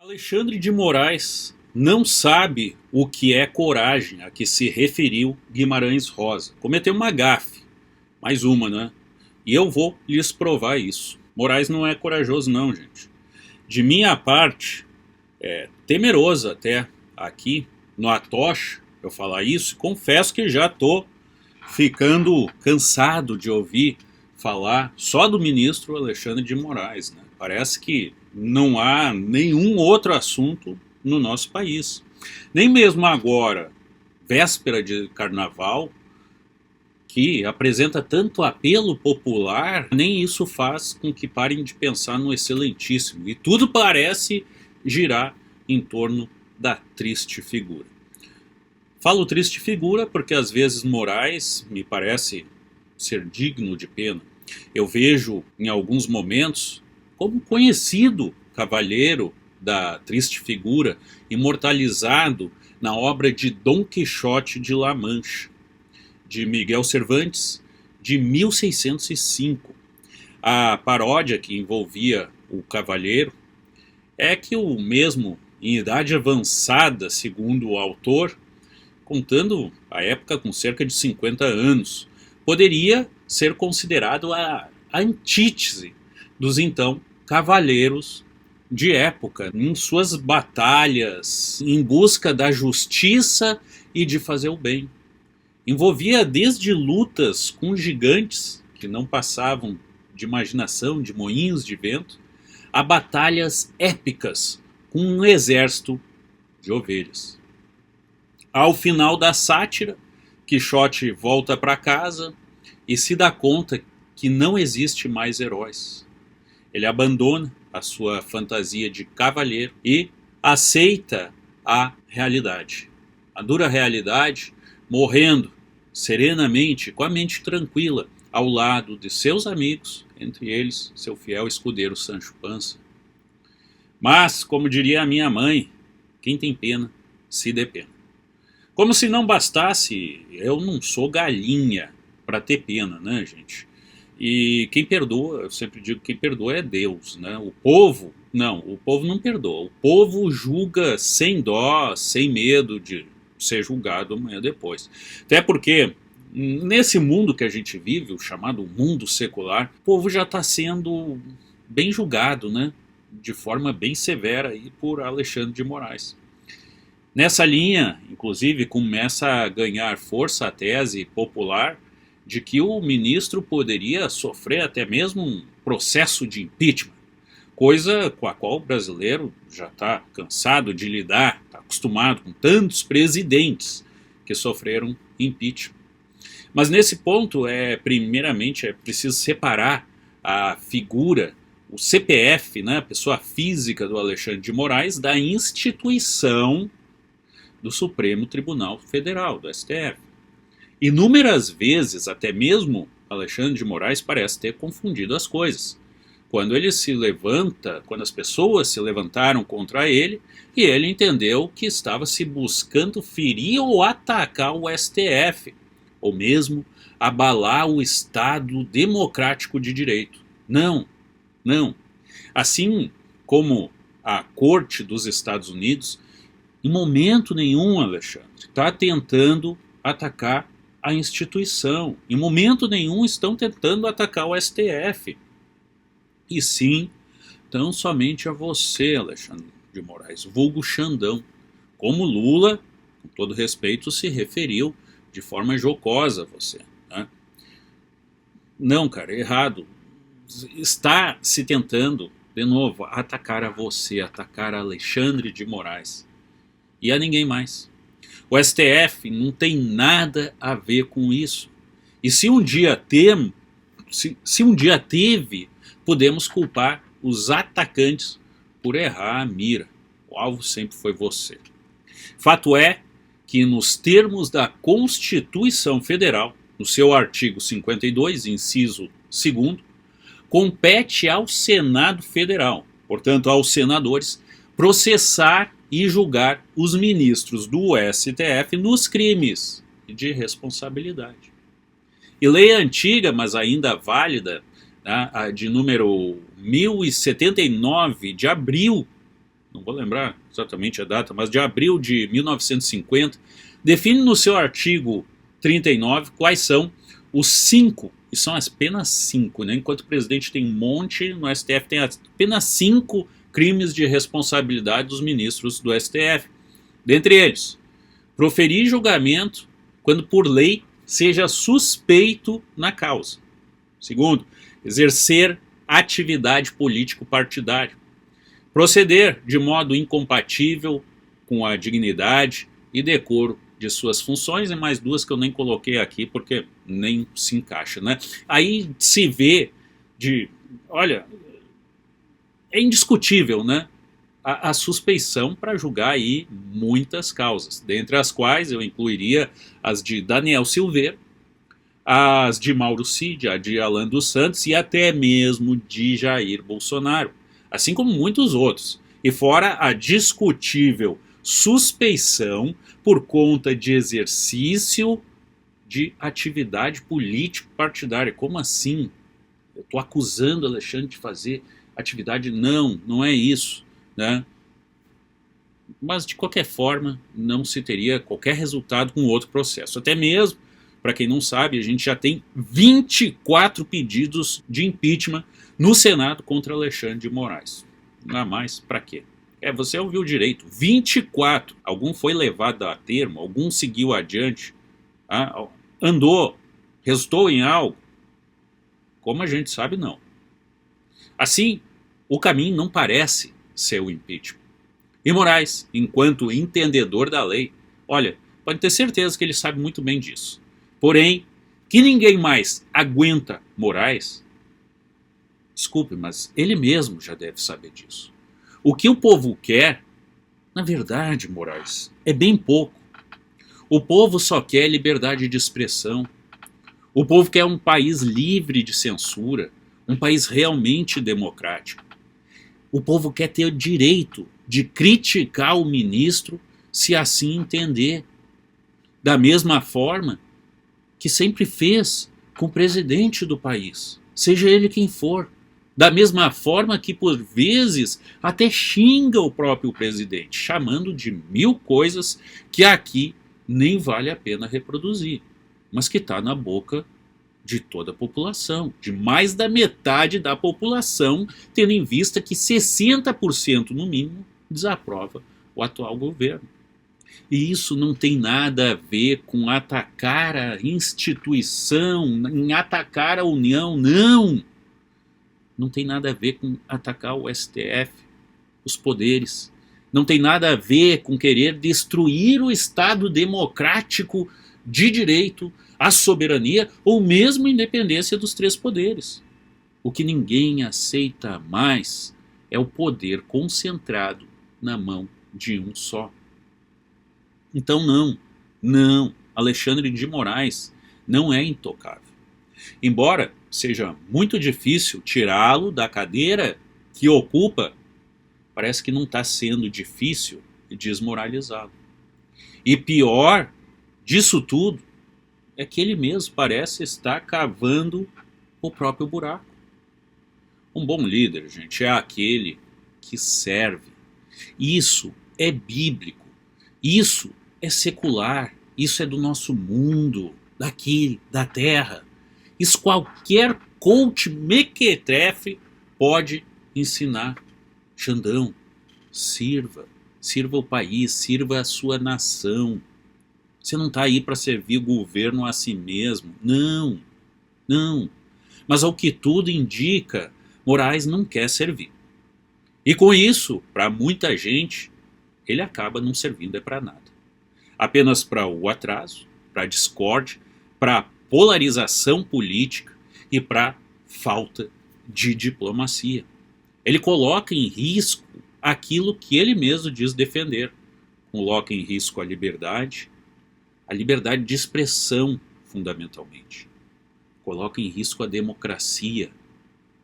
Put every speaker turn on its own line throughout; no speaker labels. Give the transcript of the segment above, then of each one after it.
Alexandre de Moraes não sabe o que é coragem a que se referiu Guimarães Rosa. Cometeu uma gafe, mais uma, né? E eu vou lhes provar isso. Moraes não é corajoso não, gente. De minha parte, é temeroso até aqui no Atocha eu falar isso. Confesso que já estou ficando cansado de ouvir falar só do ministro Alexandre de Moraes, né? Parece que não há nenhum outro assunto no nosso país. Nem mesmo agora, véspera de carnaval, que apresenta tanto apelo popular, nem isso faz com que parem de pensar no excelentíssimo. E tudo parece girar em torno da triste figura. Falo triste figura porque às vezes Moraes me parece ser digno de pena. Eu vejo em alguns momentos como conhecido cavalheiro da triste figura, imortalizado na obra de Dom Quixote de La Mancha, de Miguel Cervantes, de 1605. A paródia que envolvia o cavalheiro é que o mesmo, em idade avançada, segundo o autor, contando a época com cerca de 50 anos, poderia ser considerado a antítese dos então cavaleiros de época, em suas batalhas em busca da justiça e de fazer o bem. Envolvia desde lutas com gigantes que não passavam de imaginação, de moinhos de vento, a batalhas épicas com um exército de ovelhas. Ao final da sátira, Quixote volta para casa e se dá conta que não existe mais heróis. Ele abandona a sua fantasia de cavalheiro e aceita a realidade. A dura realidade, morrendo serenamente, com a mente tranquila, ao lado de seus amigos, entre eles seu fiel escudeiro Sancho Panza. Mas, como diria a minha mãe, quem tem pena, se dê pena. Como se não bastasse, eu não sou galinha para ter pena, né, gente? E quem perdoa, eu sempre digo que quem perdoa é Deus, né? O povo não perdoa. O povo julga sem dó, sem medo de ser julgado amanhã depois. Até porque, nesse mundo que a gente vive, o chamado mundo secular, o povo já está sendo bem julgado, né? De forma bem severa aí por Alexandre de Moraes. Nessa linha, inclusive, começa a ganhar força a tese popular de que o ministro poderia sofrer até mesmo um processo de impeachment, coisa com a qual o brasileiro já está cansado de lidar, está acostumado com tantos presidentes que sofreram impeachment. Mas nesse ponto, primeiramente, é preciso separar a figura, o CPF, né, a pessoa física do Alexandre de Moraes, da instituição do Supremo Tribunal Federal, do STF. Inúmeras vezes, até mesmo Alexandre de Moraes parece ter confundido as coisas. Quando ele se levanta, quando as pessoas se levantaram contra ele, e ele entendeu que estava se buscando ferir ou atacar o STF, ou mesmo abalar o Estado democrático de direito. Não, não. Assim como a Corte dos Estados Unidos, em momento nenhum, Alexandre, está tentando atacar a instituição. Em momento nenhum estão tentando atacar o STF. E sim, tão somente a você, Alexandre de Moraes, vulgo Xandão. Como Lula, com todo respeito, se referiu de forma jocosa a você. Né? Não, cara, errado. Está se tentando, de novo, atacar a você, atacar a Alexandre de Moraes. E a ninguém mais. O STF não tem nada a ver com isso. E se um dia teve, podemos culpar os atacantes por errar a mira. O alvo sempre foi você. Fato é que nos termos da Constituição Federal, no seu artigo 52, inciso 2º, compete ao Senado Federal, portanto aos senadores, processar e julgar os ministros do STF nos crimes de responsabilidade. E lei antiga, mas ainda válida, né, de número 1079 de abril não vou lembrar exatamente a data, mas de abril de 1950, define no seu artigo 39 quais são os 5, e são apenas 5, né? Enquanto o presidente tem um monte, no STF tem apenas 5 crimes de responsabilidade dos ministros do STF. Dentre eles, proferir julgamento quando por lei seja suspeito na causa. Segundo, exercer atividade político-partidária. Proceder de modo incompatível com a dignidade e decoro de suas funções, e mais duas que eu nem coloquei aqui porque nem se encaixa, né? Aí se vê olha, é indiscutível, né? A suspeição para julgar aí muitas causas, dentre as quais eu incluiria as de Daniel Silveira, as de Mauro Cid, a de Alan dos Santos e até mesmo de Jair Bolsonaro, assim como muitos outros. E fora a discutível suspeição por conta de exercício de atividade político-partidária. Como assim? Eu estou acusando Alexandre de fazer atividade? Não, não é isso, né? Mas de qualquer forma não se teria qualquer resultado com outro processo. Até mesmo, para quem não sabe, a gente já tem 24 pedidos de impeachment no Senado contra Alexandre de Moraes. Não há mais, para quê? Você ouviu direito, 24. Algum foi levado a termo, algum seguiu adiante, andou, resultou em algo? Como a gente sabe, não. Assim, o caminho não parece ser o impeachment. E Moraes, enquanto entendedor da lei, olha, pode ter certeza que ele sabe muito bem disso. Porém, que ninguém mais aguenta Moraes, desculpe, mas ele mesmo já deve saber disso. O que o povo quer, na verdade, Moraes, é bem pouco. O povo só quer liberdade de expressão. O povo quer um país livre de censura, um país realmente democrático. O povo quer ter o direito de criticar o ministro se assim entender. Da mesma forma que sempre fez com o presidente do país, seja ele quem for. Da mesma forma que por vezes até xinga o próprio presidente, chamando de 1000 coisas que aqui nem vale a pena reproduzir, mas que está na boca de toda a população, de mais da metade da população, tendo em vista que 60% no mínimo desaprova o atual governo. E isso não tem nada a ver com atacar a instituição, em atacar a União, não. Não tem nada a ver com atacar o STF, os poderes. Não tem nada a ver com querer destruir o Estado democrático de direito, a soberania ou mesmo a independência dos 3 poderes. O que ninguém aceita mais é o poder concentrado na mão de um só. Então não, Alexandre de Moraes não é intocável. Embora seja muito difícil tirá-lo da cadeira que ocupa, parece que não está sendo difícil desmoralizá-lo. E pior disso tudo é que ele mesmo parece estar cavando o próprio buraco. Um bom líder, gente, é aquele que serve. Isso é bíblico. Isso é secular. Isso é do nosso mundo, daqui, da terra. Isso qualquer coach mequetrefe pode ensinar. Xandão, sirva o país, sirva a sua nação. Você não está aí para servir o governo a si mesmo. Não. Mas ao que tudo indica, Moraes não quer servir. E com isso, para muita gente, ele acaba não servindo para nada. Apenas para o atraso, para a discórdia, para a polarização política e para falta de diplomacia. Ele coloca em risco aquilo que ele mesmo diz defender. Coloca em risco a liberdade de expressão, fundamentalmente. Coloca em risco a democracia.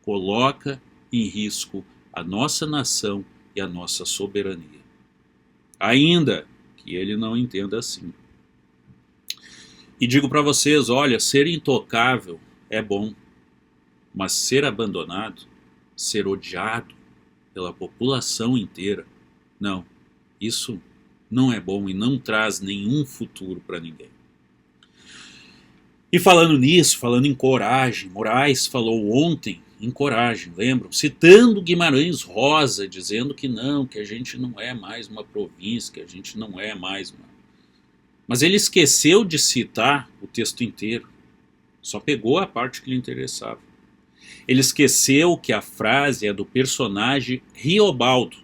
Coloca em risco a nossa nação e a nossa soberania. Ainda que ele não entenda assim. E digo para vocês, olha, ser intocável é bom, mas ser abandonado, ser odiado pela população inteira, Não, isso não é bom e não traz nenhum futuro para ninguém. E falando nisso, falando em coragem, Moraes falou ontem em coragem, lembram? Citando Guimarães Rosa, dizendo que não, que a gente não é mais uma província, que a gente não é mais uma... Mas ele esqueceu de citar o texto inteiro, só pegou a parte que lhe interessava. Ele esqueceu que a frase é do personagem Riobaldo,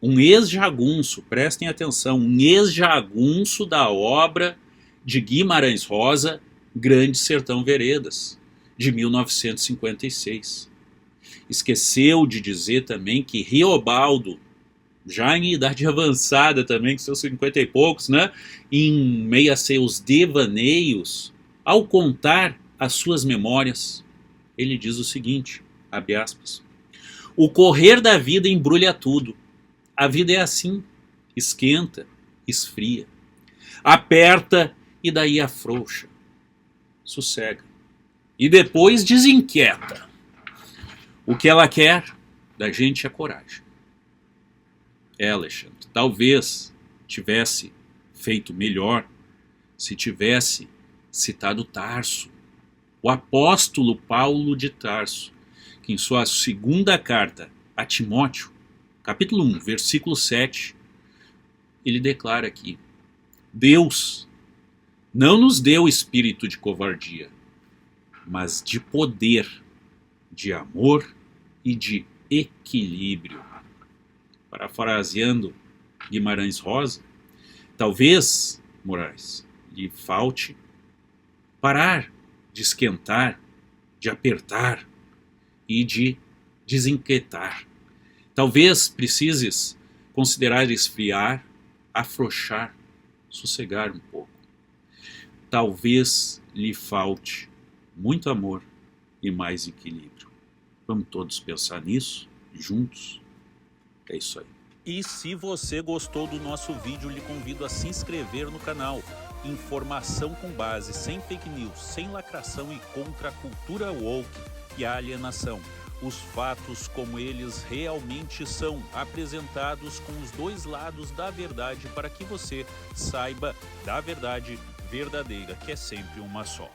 um ex-jagunço, prestem atenção, um ex-jagunço da obra de Guimarães Rosa, Grande Sertão Veredas, de 1956. Esqueceu de dizer também que Riobaldo, já em idade avançada também, com seus 50 e poucos, né, em meio a seus devaneios, ao contar as suas memórias, ele diz o seguinte, abre aspas, o correr da vida embrulha tudo. A vida é assim, esquenta, esfria, aperta e daí afrouxa, sossega. E depois desinquieta. O que ela quer da gente é coragem. Alexandre, talvez tivesse feito melhor se tivesse citado Tarso, o apóstolo Paulo de Tarso, que em sua segunda carta a Timóteo, capítulo 1, versículo 7, ele declara aqui, Deus não nos deu espírito de covardia, mas de poder, de amor e de equilíbrio. Parafraseando Guimarães Rosa, talvez, Moraes, lhe falte parar de esquentar, de apertar e de desinquietar. Talvez precises considerar esfriar, afrouxar, sossegar um pouco. Talvez lhe falte muito amor e mais equilíbrio. Vamos todos pensar nisso, juntos? É isso aí.
E se você gostou do nosso vídeo, lhe convido a se inscrever no canal. Informação com base, sem fake news, sem lacração e contra a cultura woke e a alienação. Os fatos como eles realmente são, apresentados com os dois lados da verdade para que você saiba da verdade verdadeira, que é sempre uma só.